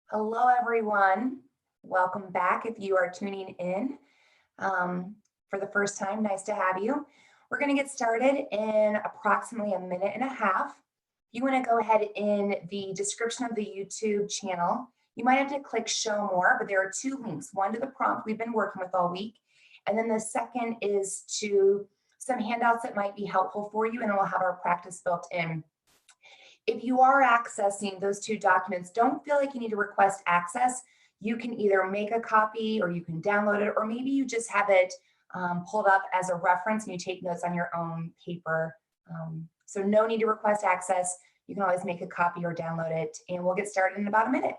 Hello, everyone. Welcome back. If you are tuning in for the first time, nice to have you. We're going to get started in approximately a minute and a half. You want to go ahead in the description of the YouTube channel. You might have to click show more, but there are two links, one to the prompt we've been working with all week, and then the second is to some handouts that might be helpful for you, and we'll have our practice built in. If you are accessing those two documents, don't feel like you need to request access. You can either make a copy or you can download it, or maybe you just have it pulled up as a reference and you take notes on your own paper. So no need to request access. You can always make a copy or download it, and we'll get started in about a minute.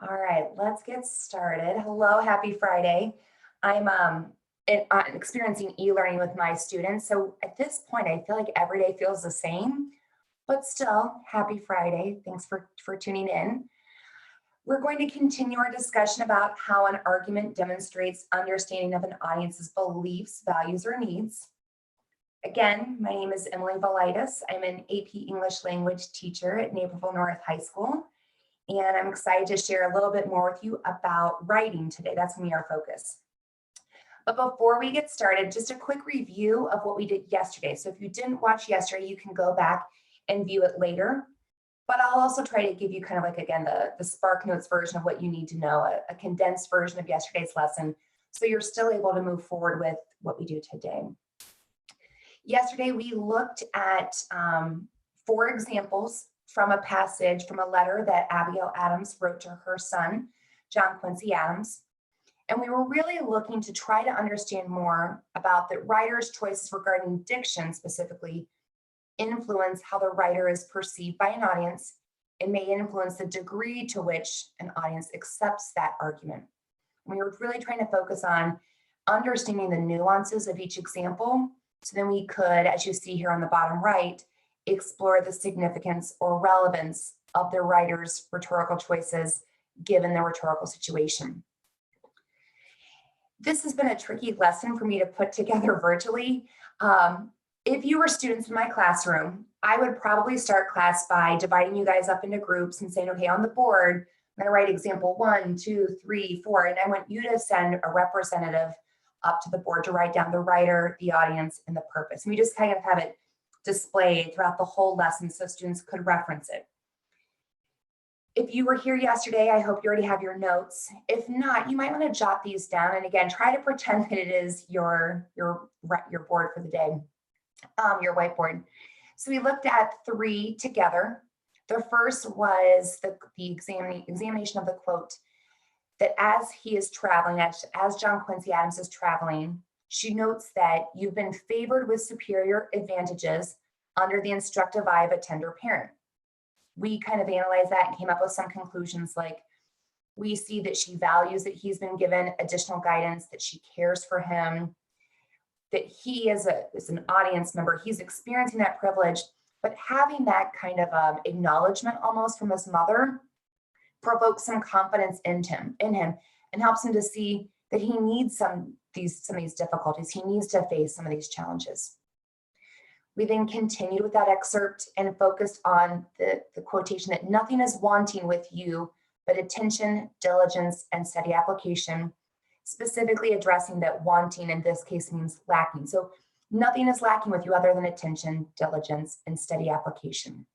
All right, let's get started. Hello, happy Friday. I'm experiencing e-learning with my students. So at this point, I feel like every day feels the same, but still, happy Friday. Thanks for tuning in. We're going to continue our discussion about how an argument demonstrates understanding of an audience's beliefs, values, or needs. Again, my name is Emily Velitis. I'm an AP English language teacher at Naperville North High School, and I'm excited to share a little bit more with you about writing today. That's going to be our focus. But before we get started, just a quick review of what we did yesterday. So if you didn't watch yesterday, you can go back and view it later. But I'll also try to give you kind of like, again, the Spark Notes version of what you need to know, a condensed version of yesterday's lesson, so you're still able to move forward with what we do today. Yesterday, we looked at 4 examples from a passage from a letter that Abigail Adams wrote to her son, John Quincy Adams. And we were really looking to try to understand more about the writer's choices regarding diction specifically influence how the writer is perceived by an audience. It may influence the degree to which an audience accepts that argument. We were really trying to focus on understanding the nuances of each example, so then we could, as you see here on the bottom right, explore the significance or relevance of the writer's rhetorical choices given the rhetorical situation. This has been a tricky lesson for me to put together virtually. If you were students in my classroom, I would probably start class by dividing you guys up into groups and saying, okay, on the board, I'm going to write example 1, 2, 3, 4, and I want you to send a representative up to the board to write down the writer, the audience, and the purpose. And we just kind of have it displayed throughout the whole lesson so students could reference it. If you were here yesterday, I hope you already have your notes. If not, you might want to jot these down. And again, try to pretend that it is your board for the day. Your whiteboard. So we looked at 3 together. The first was the examination of the quote that as he is traveling, as John Quincy Adams is traveling, she notes that you've been favored with superior advantages under the instructive eye of a tender parent. We kind of analyzed that and came up with some conclusions like we see that she values that he's been given additional guidance, that she cares for him, that he as an audience member, he's experiencing that privilege, but having that kind of acknowledgement almost from his mother provokes some confidence in him and helps him to see that he needs some of these difficulties. He needs to face some of these challenges. We then continued with that excerpt and focused on the quotation that nothing is wanting with you but attention, diligence, and steady application, specifically addressing that wanting in this case means lacking. So nothing is lacking with you other than attention, diligence, and steady application.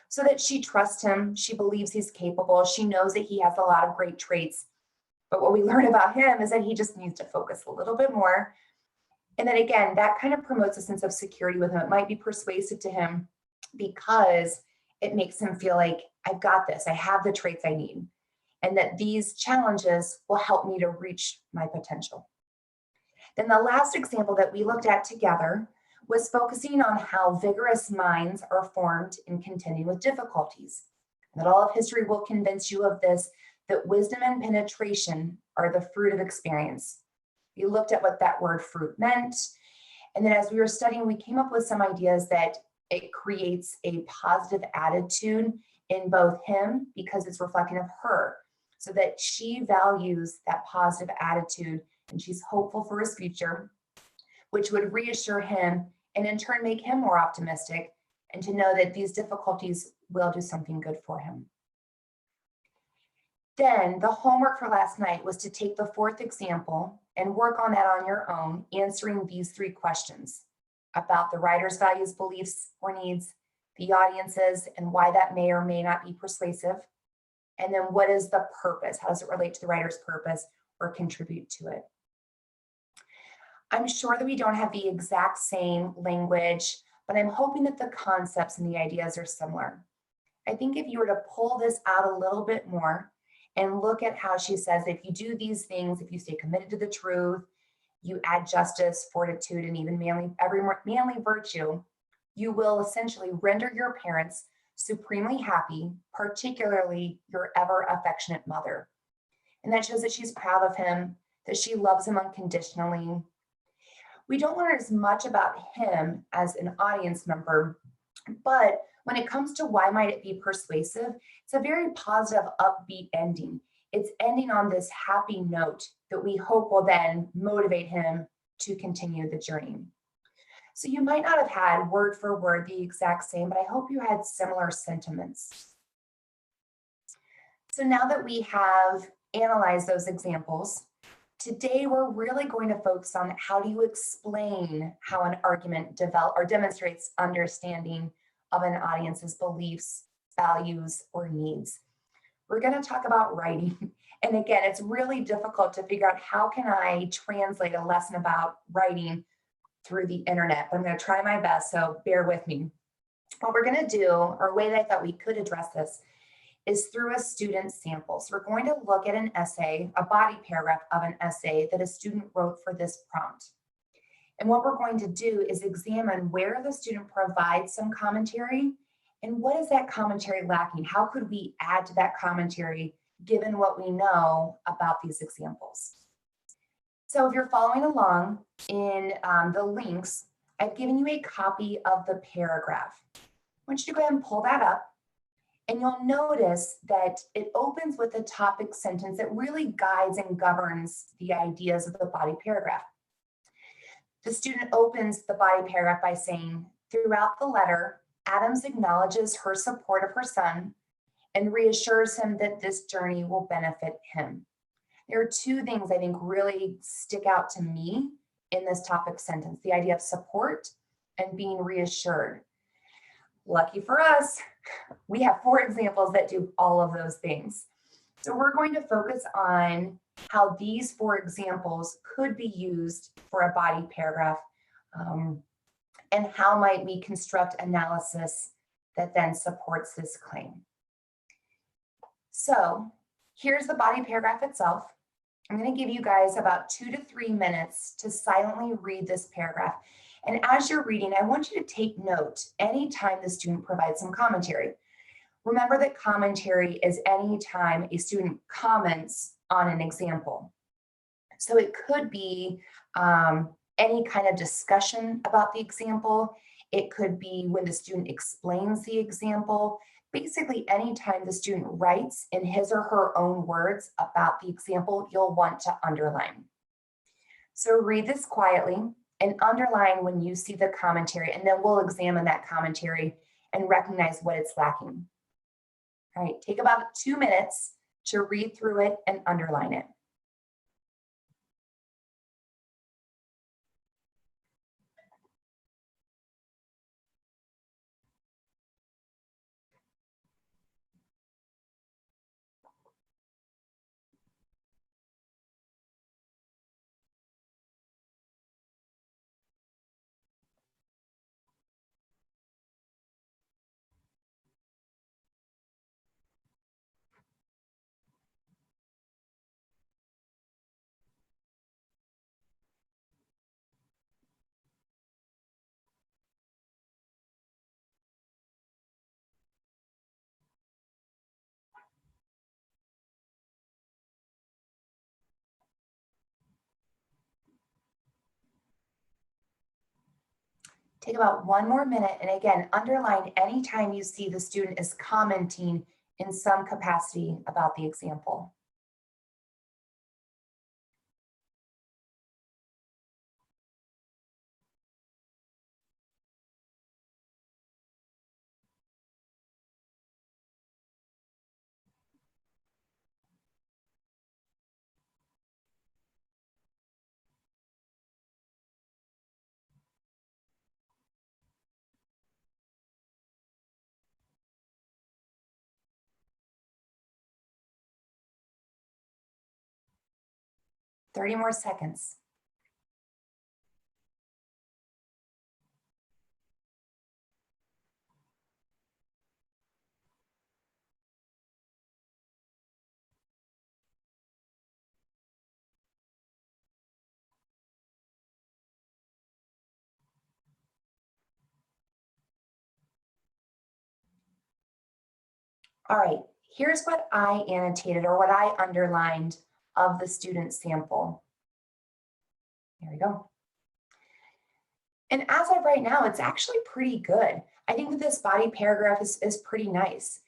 So that she trusts him, she believes he's capable, she knows that he has a lot of great traits. But what we learn about him is that he just needs to focus a little bit more. And then again, that kind of promotes a sense of security with him. It might be persuasive to him because it makes him feel like, I've got this, I have the traits I need. and that these challenges will help me to reach my potential. Then the last example that we looked at together was focusing on how vigorous minds are formed in contending with difficulties. That all of history will convince you of this, that wisdom and penetration are the fruit of experience. We looked at what that word fruit meant. And then as we were studying, we came up with some ideas that it creates a positive attitude in both him, because it's reflecting of her, so that she values that positive attitude and she's hopeful for his future, which would reassure him and in turn make him more optimistic and to know that these difficulties will do something good for him. Then the homework for last night was to take the fourth example and work on that on your own, answering these three questions about the writer's values, beliefs, or needs, the audience's, and why that may or may not be persuasive. And then what is the purpose? How does it relate to the writer's purpose or contribute to it? I'm sure that we don't have the exact same language, but I'm hoping that the concepts and the ideas are similar. I think if you were to pull this out a little bit more and look at how she says, if you do these things, if you stay committed to the truth, you add justice, fortitude, and even every manly virtue, you will essentially render your parents supremely happy, particularly your ever affectionate mother. And that shows that she's proud of him, that she loves him unconditionally. We don't learn as much about him as an audience member, but when it comes to why might it be persuasive, it's a very positive, upbeat ending. It's ending on this happy note that we hope will then motivate him to continue the journey. So you might not have had word for word the exact same, but I hope you had similar sentiments. So now that we have analyzed those examples, today we're really going to focus on how do you explain how an argument demonstrates understanding of an audience's beliefs, values, or needs. We're going to talk about writing. And again, it's really difficult to figure out how can I translate a lesson about writing through the internet, but I'm going to try my best, so bear with me. What we're going to do, or a way that I thought we could address this, is through a student sample. So we're going to look at an essay, a body paragraph of an essay that a student wrote for this prompt. And what we're going to do is examine where the student provides some commentary and what is that commentary lacking? How could we add to that commentary given what we know about these examples? So if you're following along in the links, I've given you a copy of the paragraph. I want you to go ahead and pull that up. And you'll notice that it opens with a topic sentence that really guides and governs the ideas of the body paragraph. The student opens the body paragraph by saying, throughout the letter, Adams acknowledges her support of her son and reassures him that this journey will benefit him. There are two things I think really stick out to me in this topic sentence, the idea of support and being reassured. Lucky for us, we have 4 examples that do all of those things. So we're going to focus on how these 4 examples could be used for a body paragraph, and how might we construct analysis that then supports this claim. So here's the body paragraph itself. I'm going to give you guys about 2 to 3 minutes to silently read this paragraph. And as you're reading, I want you to take note anytime the student provides some commentary. Remember that commentary is any time a student comments on an example. So it could be any kind of discussion about the example. It could be when the student explains the example. Basically, anytime the student writes in his or her own words about the example, you'll want to underline. So read this quietly and underline when you see the commentary, and then we'll examine that commentary and recognize what it's lacking. All right, take about 2 minutes to read through it and underline it. Take about one more minute, and again, underline anytime you see the student is commenting in some capacity about the example. Thirty more seconds. All right, here's what I annotated or what I underlined of the student sample. There we go. And as of right now, it's actually pretty good. I think that this body paragraph is pretty nice,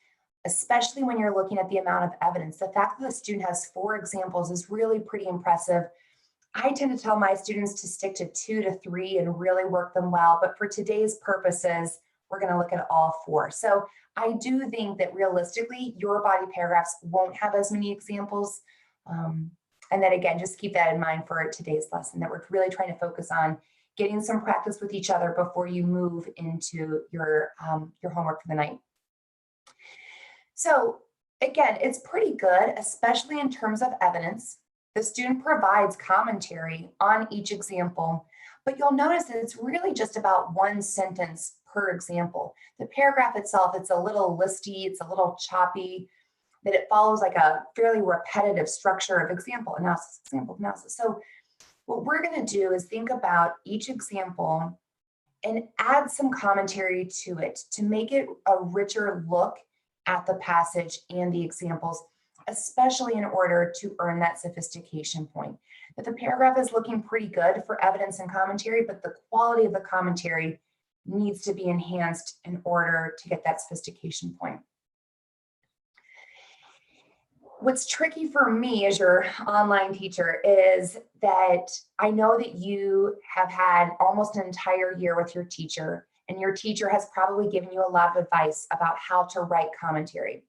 especially when you're looking at the amount of evidence. The fact that the student has 4 examples is really pretty impressive. I tend to tell my students to stick to 2 to 3 and really work them well, but for today's purposes, we're going to look at all 4. So I do think that realistically, your body paragraphs won't have as many examples. And then again, just keep that in mind for today's lesson, that we're really trying to focus on getting some practice with each other before you move into your homework for the night. So again, it's pretty good, especially in terms of evidence. The student provides commentary on each example, but you'll notice that it's really just about 1 sentence per example. The paragraph itself, it's a little listy, it's a little choppy, that it follows like a fairly repetitive structure of example analysis, example analysis. So what we're going to do is think about each example and add some commentary to it to make it a richer look at the passage and the examples, especially in order to earn that sophistication point. That the paragraph is looking pretty good for evidence and commentary, but the quality of the commentary needs to be enhanced in order to get that sophistication point. What's tricky for me as your online teacher is that I know that you have had almost an entire year with your teacher, and your teacher has probably given you a lot of advice about how to write commentary.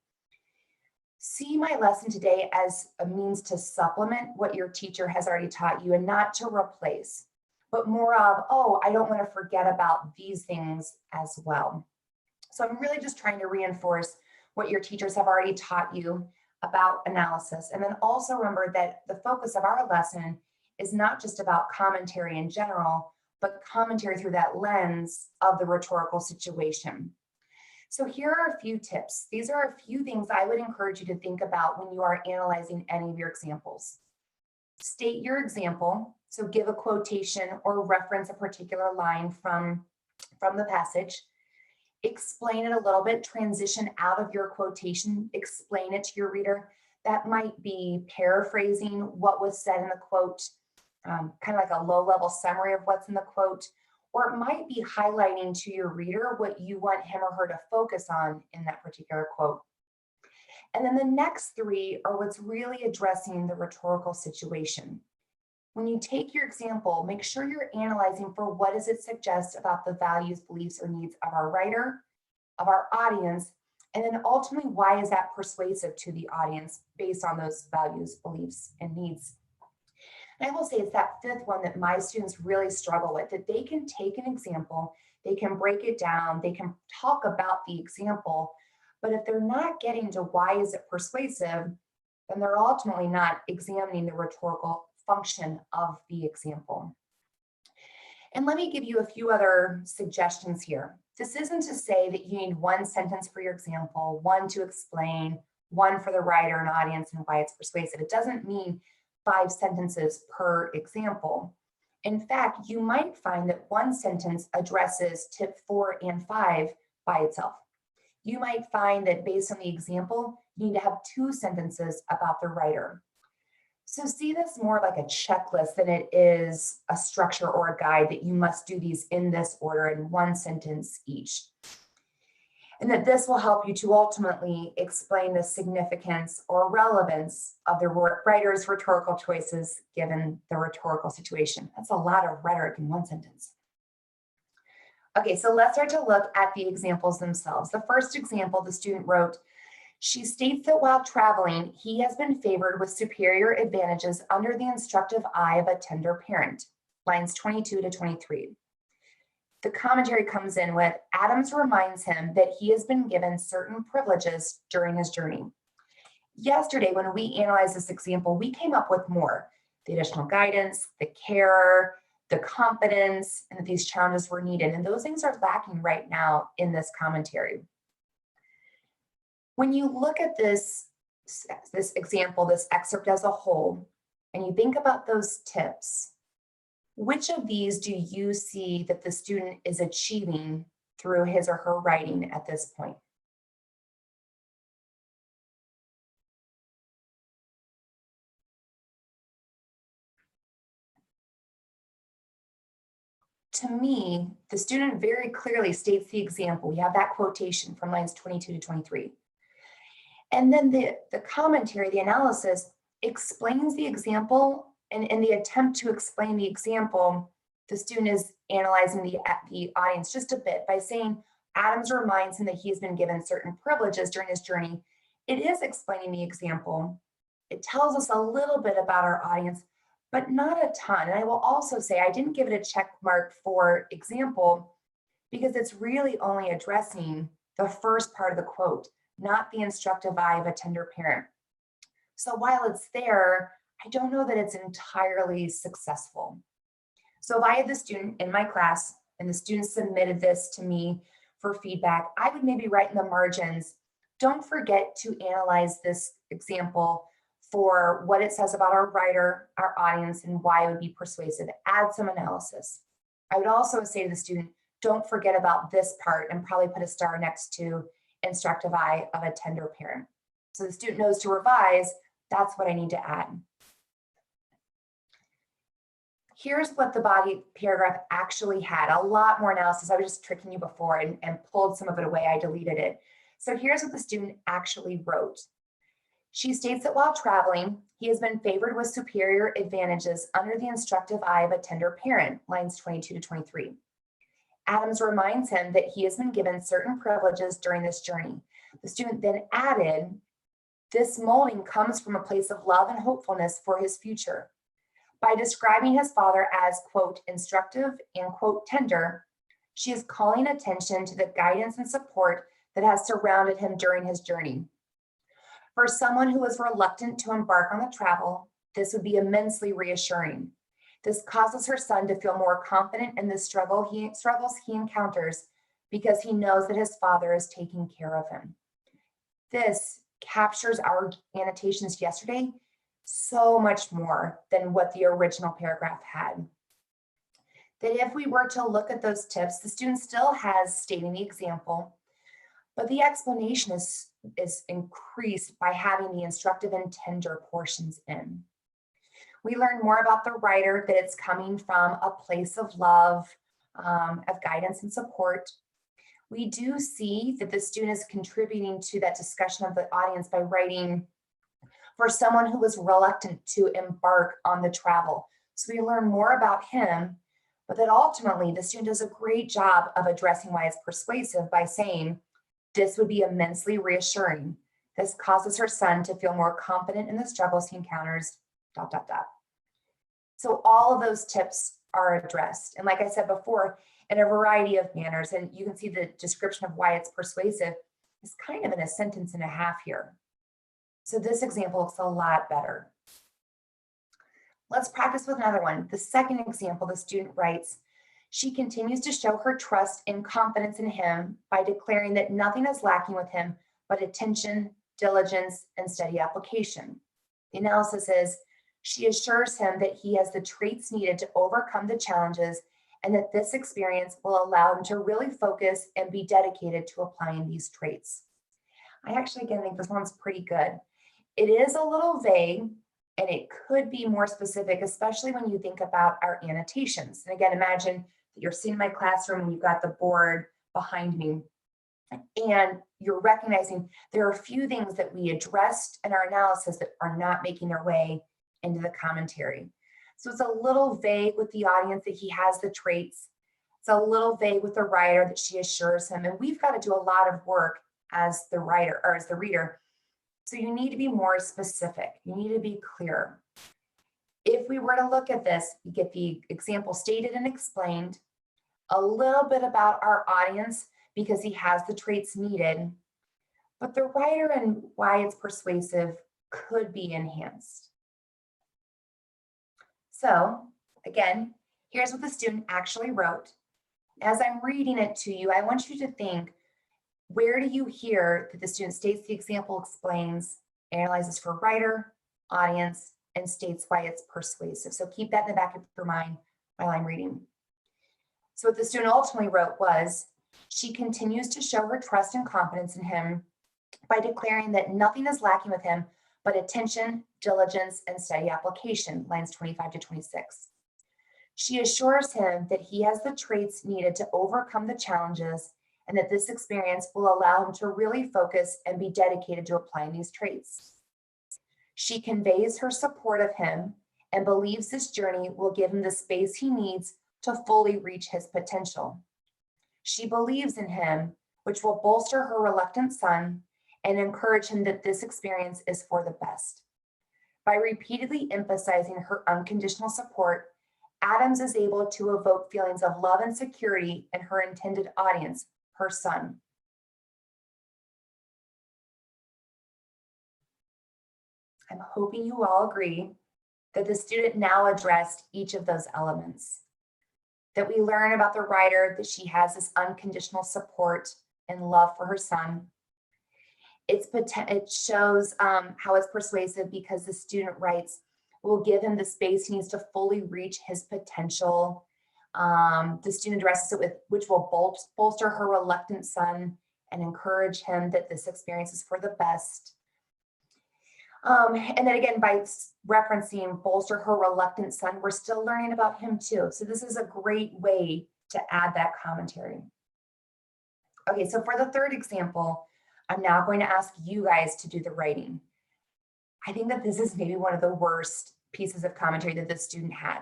See my lesson today as a means to supplement what your teacher has already taught you and not to replace, but more of, oh, I don't want to forget about these things as well. So I'm really just trying to reinforce what your teachers have already taught you about analysis. And then also remember that the focus of our lesson is not just about commentary in general, but commentary through that lens of the rhetorical situation. So here are a few tips. These are a few things I would encourage you to think about when you are analyzing any of your examples. State your example, so give a quotation or reference a particular line from the passage. Explain it a little bit, transition out of your quotation, explain it to your reader. That might be paraphrasing what was said in the quote, kind of like a low-level summary of what's in the quote, or it might be highlighting to your reader what you want him or her to focus on in that particular quote. And then the next 3 are what's really addressing the rhetorical situation. When you take your example, make sure you're analyzing for what does it suggest about the values, beliefs, or needs of our writer, of our audience, and then ultimately, why is that persuasive to the audience based on those values, beliefs, and needs? And I will say it's that 5th one that my students really struggle with, that they can take an example, they can break it down, they can talk about the example, but if they're not getting to why is it persuasive, then they're ultimately not examining the rhetorical function of the example. And let me give you a few other suggestions here. This isn't to say that you need 1 sentence for your example, 1 to explain, 1 for the writer and audience and why it's persuasive. It doesn't mean 5 sentences per example. In fact, you might find that 1 sentence addresses tip 4 and 5 by itself. You might find that based on the example, you need to have 2 sentences about the writer. So see this more like a checklist than it is a structure or a guide that you must do these in this order in one sentence each. And that this will help you to ultimately explain the significance or relevance of the writer's rhetorical choices given the rhetorical situation. That's a lot of rhetoric in one sentence. Okay, so let's start to look at the examples themselves. The first example, the student wrote, she states that while traveling, he has been favored with superior advantages under the instructive eye of a tender parent, lines 22 to 23. The commentary comes in with, Adams reminds him that he has been given certain privileges during his journey. Yesterday, when we analyzed this example, we came up with more, the additional guidance, the care, the confidence, and that these challenges were needed. And those things are lacking right now in this commentary. When you look at this example, this excerpt as a whole, and you think about those tips, which of these do you see that the student is achieving through his or her writing at this point? To me, the student very clearly states the example. We have that quotation from lines 22 to 23. And then the commentary, the analysis, explains the example. And in the attempt to explain the example, the student is analyzing the audience just a bit by saying, Adams reminds him that he has been given certain privileges during his journey. It is explaining the example. It tells us a little bit about our audience, but not a ton. And I will also say I didn't give it a check mark for example because it's really only addressing the first part of the quote, not the instructive eye of a tender parent. So while it's there, I don't know that it's entirely successful. So if I had the student in my class and the student submitted this to me for feedback, I would maybe write in the margins, don't forget to analyze this example for what it says about our writer, our audience, and why it would be persuasive. Add some analysis. I would also say to the student, don't forget about this part and probably put a star next to instructive eye of a tender parent. So the student knows to revise, that's what I need to add. Here's what the body paragraph actually had, a lot more analysis. I was just tricking you before and pulled some of it away, I deleted it. So here's what the student actually wrote. She states that while traveling, he has been favored with superior advantages under the instructive eye of a tender parent, lines 22 to 23. Adams reminds him that he has been given certain privileges during this journey. The student then added, this molding comes from a place of love and hopefulness for his future. By describing his father as, quote, instructive and, quote, tender, she is calling attention to the guidance and support that has surrounded him during his journey. For someone who is reluctant to embark on the travel, this would be immensely reassuring. This causes her son to feel more confident in the struggles he encounters because he knows that his father is taking care of him. This captures our annotations yesterday so much more than what the original paragraph had. That if we were to look at those tips, the student still has stating the example, but the explanation is increased by having the instructive and tender portions in. We learn more about the writer, that it's coming from a place of love, of guidance and support. We do see that the student is contributing to that discussion of the audience by writing, for someone who was reluctant to embark on the travel. So we learn more about him, but that ultimately the student does a great job of addressing why it's persuasive by saying, this would be immensely reassuring. This causes her son to feel more confident in the struggles he encounters, ... So all of those tips are addressed. And like I said before, in a variety of manners, and you can see the description of why it's persuasive is kind of in a sentence and a half here. So this example looks a lot better. Let's practice with another one. The second example, the student writes, she continues to show her trust and confidence in him by declaring that nothing is lacking with him but attention, diligence, and steady application. The analysis is, she assures him that he has the traits needed to overcome the challenges and that this experience will allow him to really focus and be dedicated to applying these traits. I actually, again, think this one's pretty good. It is a little vague, And it could be more specific, especially when you think about our annotations. And again, imagine that you're sitting in my classroom and you've got the board behind me, and you're recognizing there are a few things that we addressed in our analysis that are not making their way into the commentary. So it's a little vague with the audience that he has the traits. It's a little vague with the writer that she assures him. And we've got to do a lot of work as the writer or as the reader. So you need to be more specific. You need to be clear. If we were to look at this, you get the example stated and explained, a little bit about our audience because he has the traits needed, but the writer and why it's persuasive could be enhanced. So again, here's what the student actually wrote. As I'm reading it to you, I want you to think, where do you hear that the student states the example, explains, analyzes for writer, audience, and states why it's persuasive? So keep that in the back of your mind while I'm reading. So what the student ultimately wrote was, she continues to show her trust and confidence in him by declaring that nothing is lacking with him but attention, diligence, and steady application, lines 25 to 26. She assures him that he has the traits needed to overcome the challenges and that this experience will allow him to really focus and be dedicated to applying these traits. She conveys her support of him and believes this journey will give him the space he needs to fully reach his potential. She believes in him, which will bolster her reluctant son and encourage him that this experience is for the best. By repeatedly emphasizing her unconditional support, Adams is able to evoke feelings of love and security in her intended audience, her son. I'm hoping you all agree that the student now addressed each of those elements, that we learn about the writer, that she has this unconditional support and love for her son. It shows how it's persuasive because the student writes, will give him the space he needs to fully reach his potential. The student addresses it with, which will bolster her reluctant son and encourage him that this experience is for the best. And then again, by referencing bolster her reluctant son, we're still learning about him too. So this is a great way to add that commentary. Okay, so for the third example, I'm now going to ask you guys to do the writing. I think that this is maybe one of the worst pieces of commentary that the student had.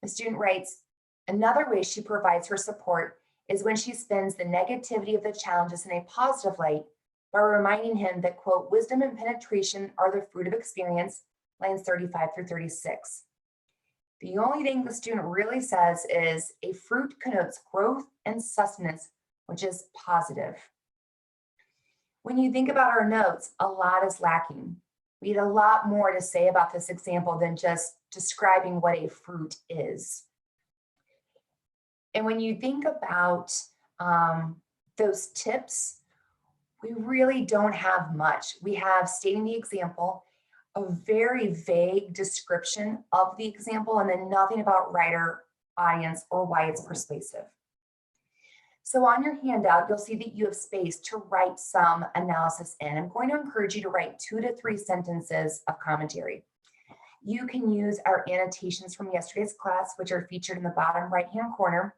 The student writes, another way she provides her support is when she spins the negativity of the challenges in a positive light by reminding him that, quote, wisdom and penetration are the fruit of experience, lines 35 through 36. The only thing the student really says is a fruit connotes growth and sustenance, which is positive. When you think about our notes, a lot is lacking. We had a lot more to say about this example than just describing what a fruit is. And when you think about those tips, we really don't have much. We have stating the example, a very vague description of the example, and then nothing about writer, audience, or why it's persuasive. So on your handout, you'll see that you have space to write some analysis in. I'm going to encourage you to write 2 to 3 sentences of commentary. You can use our annotations from yesterday's class, which are featured in the bottom right-hand corner.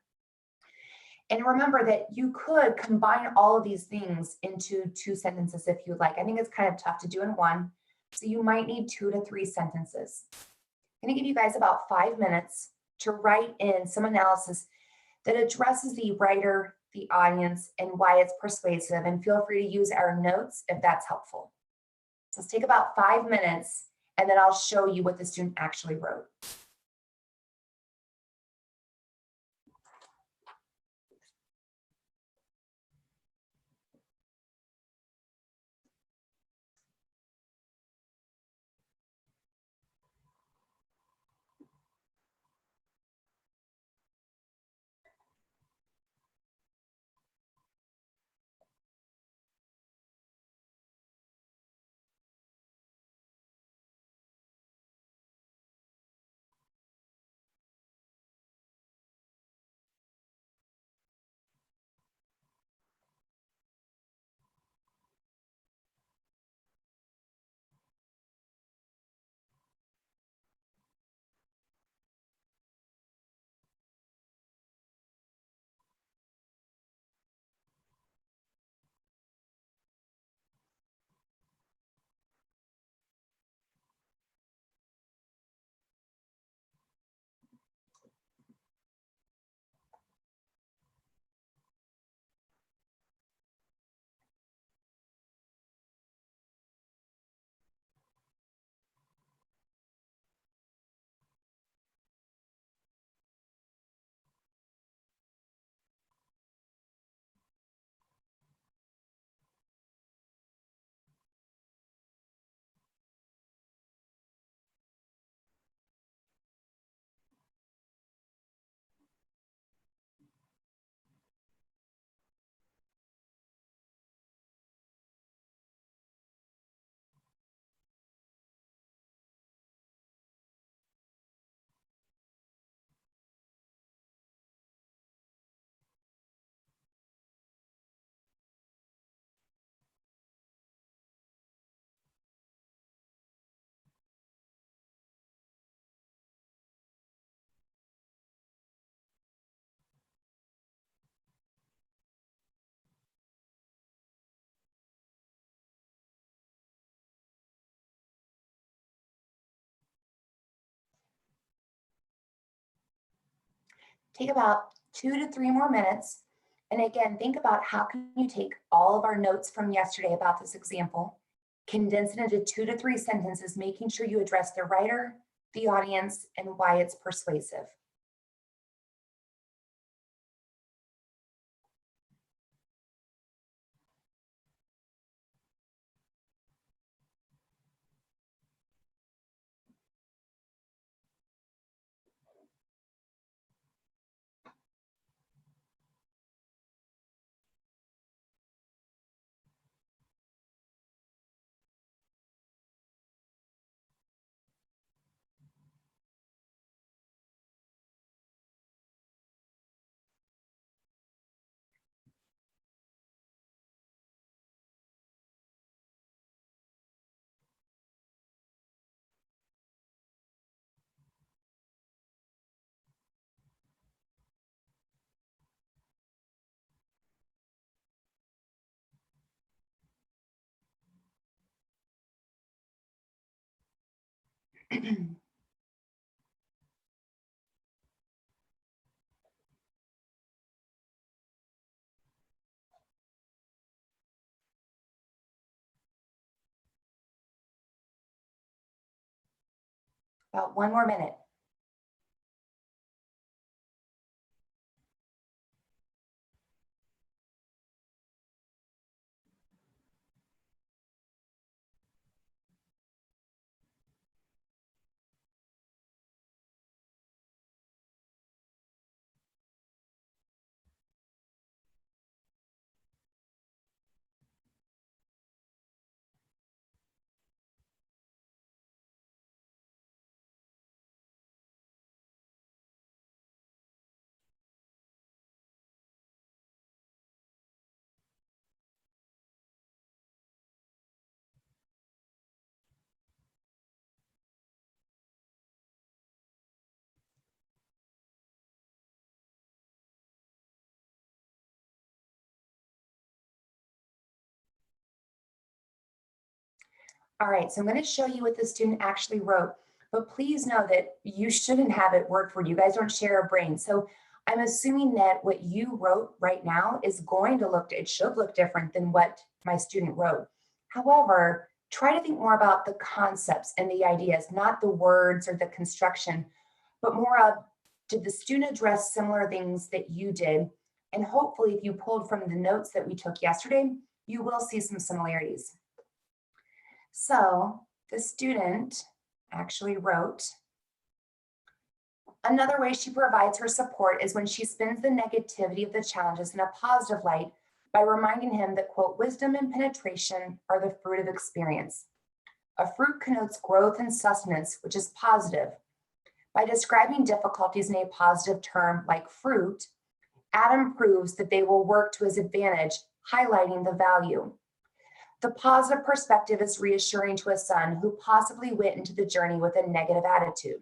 And remember that you could combine all of these things into 2 sentences if you'd like. I think it's kind of tough to do in one. So you might need 2 to 3 sentences. I'm going to give you guys about 5 minutes to write in some analysis that addresses the writer, the audience, and why it's persuasive. And feel free to use our notes if that's helpful. So let's take about 5 minutes, and then I'll show you what the student actually wrote. Take about 2 to 3 more minutes. And again, think about how can you take all of our notes from yesterday about this example, condense it into 2 to 3 sentences, making sure you address the writer, the audience, and why it's persuasive. About 1 more minute. All right, so I'm going to show you what the student actually wrote, but please know that you shouldn't have it word for word. You guys don't share a brain. So I'm assuming that what you wrote right now is going to look, it should look different than what my student wrote. However, try to think more about the concepts and the ideas, not the words or the construction, but more of, did the student address similar things that you did? And hopefully, if you pulled from the notes that we took yesterday, you will see some similarities. So the student actually wrote, another way she provides her support is when she spins the negativity of the challenges in a positive light by reminding him that, quote, wisdom and penetration are the fruit of experience. A fruit connotes growth and sustenance, which is positive. By describing difficulties in a positive term like fruit, Adam proves that they will work to his advantage, highlighting the value. The positive perspective is reassuring to a son who possibly went into the journey with a negative attitude.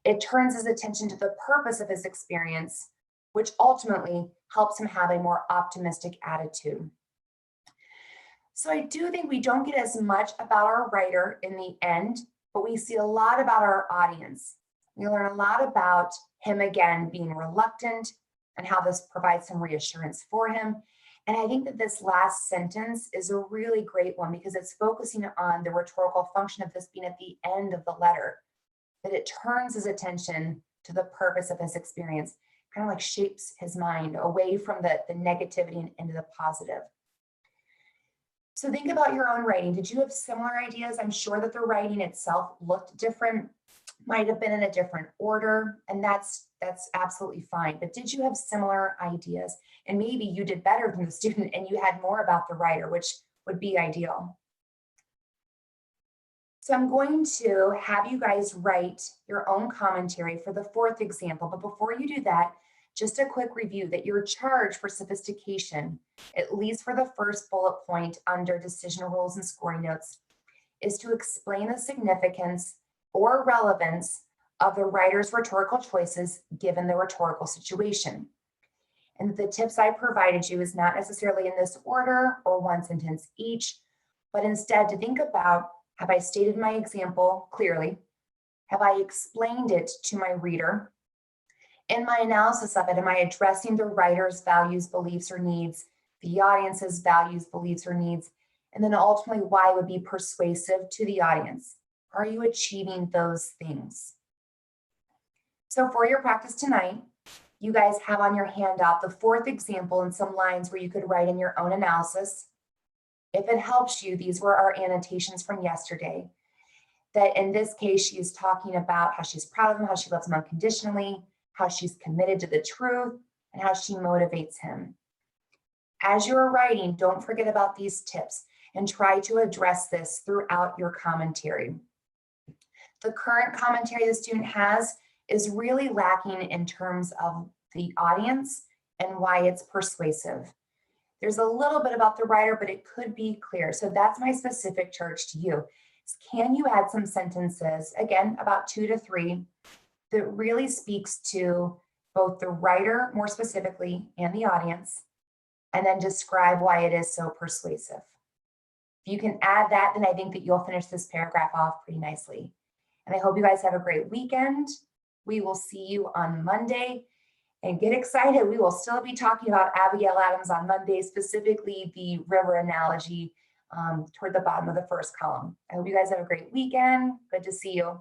It turns his attention to the purpose of his experience, which ultimately helps him have a more optimistic attitude. So I do think we don't get as much about our writer in the end, but we see a lot about our audience. We learn a lot about him again being reluctant and how this provides some reassurance for him. And I think that this last sentence is a really great one because it's focusing on the rhetorical function of this being at the end of the letter, that it turns his attention to the purpose of his experience, kind of like shapes his mind away from the negativity and into the positive. So think about your own writing. Did you have similar ideas? I'm sure that the writing itself looked different, might have been in a different order, and that's absolutely fine. But did you have similar ideas? And maybe you did better than the student and you had more about the writer, which would be ideal. So I'm going to have you guys write your own commentary for the fourth example. But before you do that, just a quick review that your charge for sophistication, at least for the first bullet point under decision rules and scoring notes, is to explain the significance or relevance of the writer's rhetorical choices given the rhetorical situation. And the tips I provided you is not necessarily in this order or one sentence each, but instead to think about, have I stated my example clearly? Have I explained it to my reader? In my analysis of it, am I addressing the writer's values, beliefs, or needs, the audience's values, beliefs, or needs, and then ultimately why it would be persuasive to the audience? Are you achieving those things? So for your practice tonight, you guys have on your handout the fourth example and some lines where you could write in your own analysis. If it helps you, these were our annotations from yesterday. That in this case, she is talking about how she's proud of him, how she loves him unconditionally, how she's committed to the truth, and how she motivates him. As you're writing, don't forget about these tips and try to address this throughout your commentary. The current commentary the student has is really lacking in terms of the audience and why it's persuasive. There's a little bit about the writer, but it could be clear. So that's my specific charge to you. Can you add some sentences, again, about 2 to 3, that really speaks to both the writer more specifically and the audience, and then describe why it is so persuasive? If you can add that, then I think that you'll finish this paragraph off pretty nicely. And I hope you guys have a great weekend. We will see you on Monday. And get excited, we will still be talking about Abigail Adams on Monday, specifically the river analogy toward the bottom of the first column. I hope you guys have a great weekend. Good to see you.